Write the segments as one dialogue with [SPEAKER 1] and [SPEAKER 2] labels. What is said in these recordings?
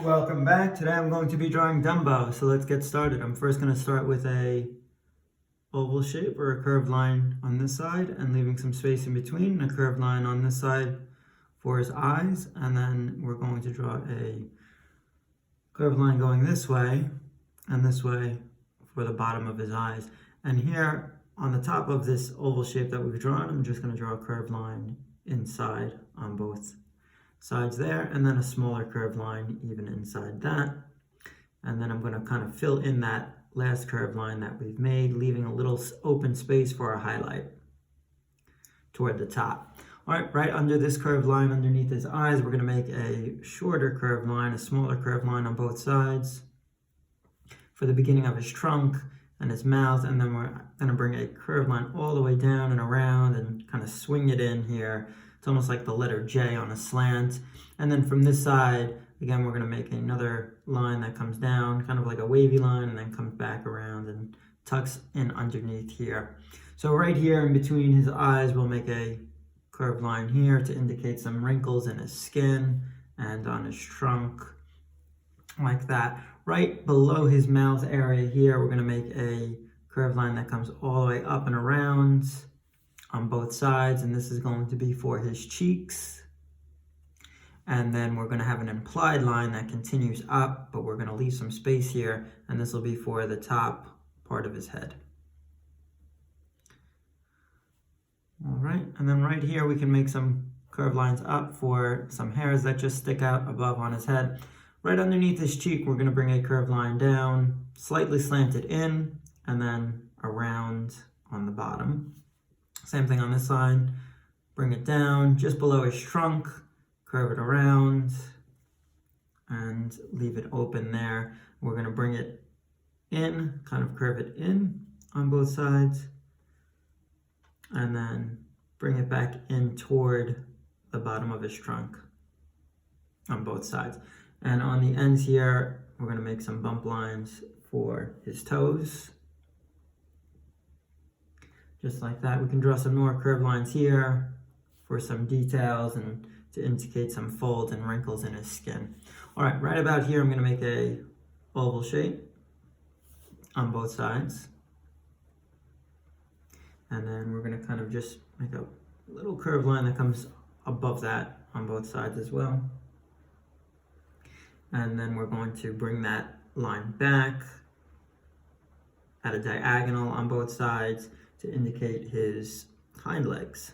[SPEAKER 1] Welcome back. Today I'm going to be drawing Dumbo, so let's get started. I'm first going to start with a oval shape or a curved line on this side and leaving some space in between, a curved line on this side for his eyes, and then we're going to draw a curved line going this way and this way for the bottom of his eyes. And here on the top of this oval shape that we've drawn, I'm just going to draw a curved line inside on both sides there, and then a smaller curved line even inside that. And then I'm going to kind of fill in that last curved line that we've made, leaving a little open space for a highlight toward the top. All right, right under this curved line underneath his eyes, we're going to make a shorter curved line, a smaller curved line on both sides for the beginning of his trunk and his mouth, and then we're going to bring a curved line all the way down and around and kind of swing it in here. It's almost like the letter J on a slant. And then from this side, again, we're going to make another line that comes down, kind of like a wavy line, and then comes back around and tucks in underneath here. So right here in between his eyes, we'll make a curved line here to indicate some wrinkles in his skin and on his trunk, like that. Right below his mouth area here, we're going to make a curved line that comes all the way up and around on both sides, and this is going to be for his cheeks. And then we're going to have an implied line that continues up, but we're going to leave some space here, and this will be for the top part of his head. All right, and then right here we can make some curved lines up for some hairs that just stick out above on his head. Right underneath his cheek, we're going to bring a curved line down, slightly slanted in, and then around on the bottom. Same thing on this side. Bring it down just below his trunk, curve it around, and leave it open there. We're going to bring it in, kind of curve it in on both sides, and then bring it back in toward the bottom of his trunk on both sides. And on the ends here, we're going to make some bump lines for his toes. Just like that. We can draw some more curved lines here for some details and to indicate some folds and wrinkles in his skin. All right, right about here, I'm going to make a oval shape on both sides. And then we're going to kind of just make a little curved line that comes above that on both sides as well. And then we're going to bring that line back at a diagonal on both sides to indicate his hind legs.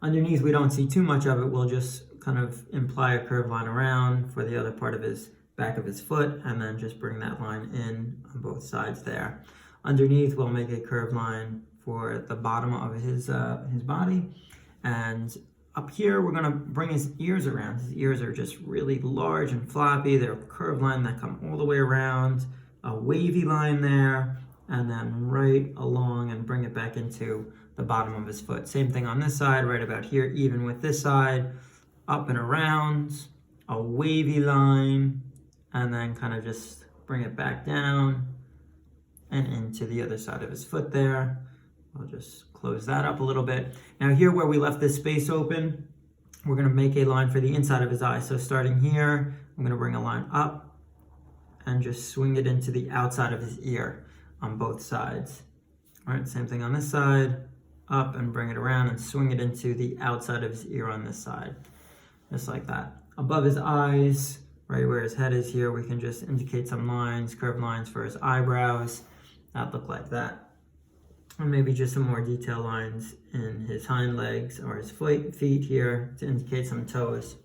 [SPEAKER 1] Underneath, we don't see too much of it. We'll just kind of imply a curved line around for the other part of his back of his foot, and then just bring that line in on both sides there. Underneath, we'll make a curved line for the bottom of his body. And up here, we're going to bring his ears around. His ears are just really large and floppy. They're a curved line that come all the way around, a wavy line there, and then right along and bring it back into the bottom of his foot. Same thing on this side, right about here, even with this side, up and around, a wavy line, and then kind of just bring it back down and into the other side of his foot there. I'll just close that up a little bit. Now here where we left this space open, we're going to make a line for the inside of his eye. So starting here, I'm going to bring a line up and just swing it into the outside of his ear on both sides. All right, same thing on this side, up and bring it around and swing it into the outside of his ear on this side, just like that. Above his eyes, right where his head is here, we can just indicate some lines, curved lines for his eyebrows that look like that. And maybe just some more detail lines in his hind legs or his feet here to indicate some toes.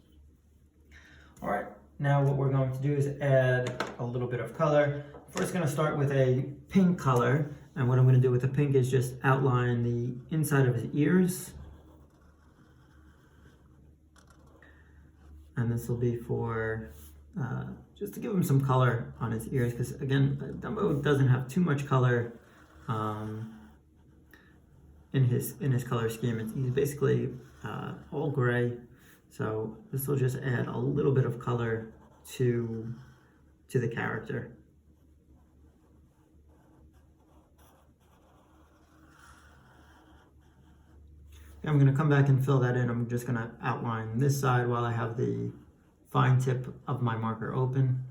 [SPEAKER 1] All right, now what we're going to do is add a little bit of color. First going to start with a pink color, and what I'm going to do with the pink is just outline the inside of his ears. And this will be for just to give him some color on his ears, because again, Dumbo doesn't have too much color in his color scheme. He's basically all gray, so this will just add a little bit of color to the character. I'm going to come back and fill that in. I'm just going to outline this side while I have the fine tip of my marker open.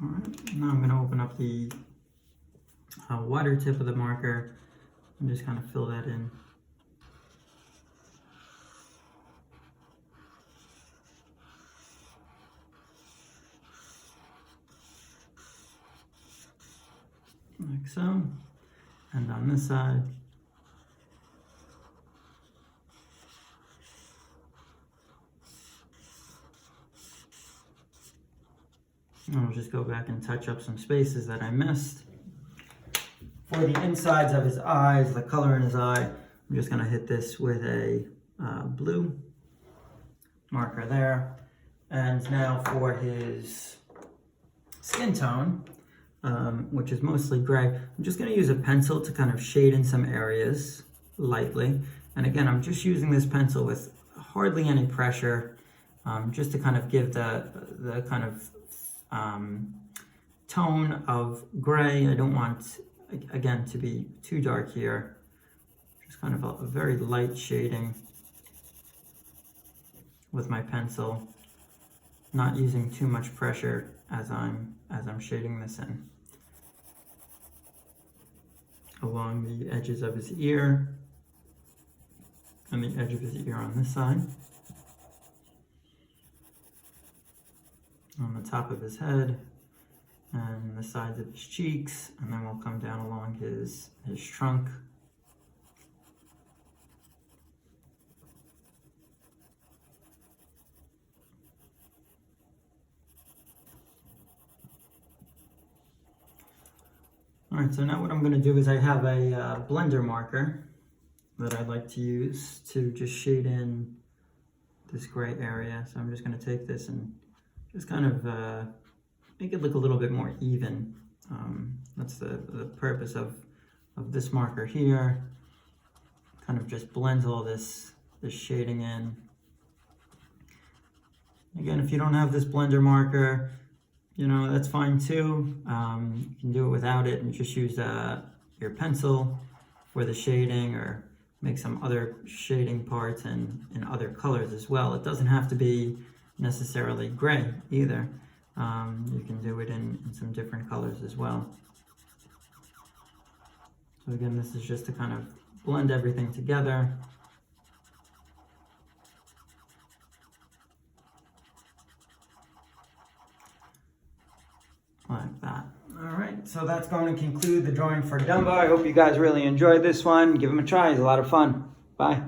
[SPEAKER 1] All right, now I'm going to open up the wider tip of the marker and just kind of fill that in. Like so. And on this side. I'll just go back and touch up some spaces that I missed. For the insides of his eyes, the color in his eye, I'm just going to hit this with a blue marker there. And now for his skin tone, which is mostly gray, I'm just going to use a pencil to kind of shade in some areas lightly. And again, I'm just using this pencil with hardly any pressure, just to kind of give the kind of tone of gray. I don't want, again, to be too dark here. Just kind of a very light shading with my pencil, not using too much pressure as I'm shading this in. Along the edges of his ear and the edge of his ear on this side. On the top of his head and the sides of his cheeks, and then we'll come down along his trunk. All right, so now what I'm going to do is I have a blender marker that I like to use to just shade in this gray area. So I'm just going to take this and just kind of make it look a little bit more even. That's the purpose of this marker here. Kind of just blends all this shading in. Again, if you don't have this blender marker, you know, that's fine too. You can do it without it and just use your pencil for the shading, or make some other shading parts in other colors as well. It doesn't have to be necessarily gray either. You can do it in some different colors as well. So again, this is just to kind of blend everything together. Like that. All right, so that's going to conclude the drawing for Dumbo. I hope you guys really enjoyed this one. Give him a try, it's a lot of fun. Bye.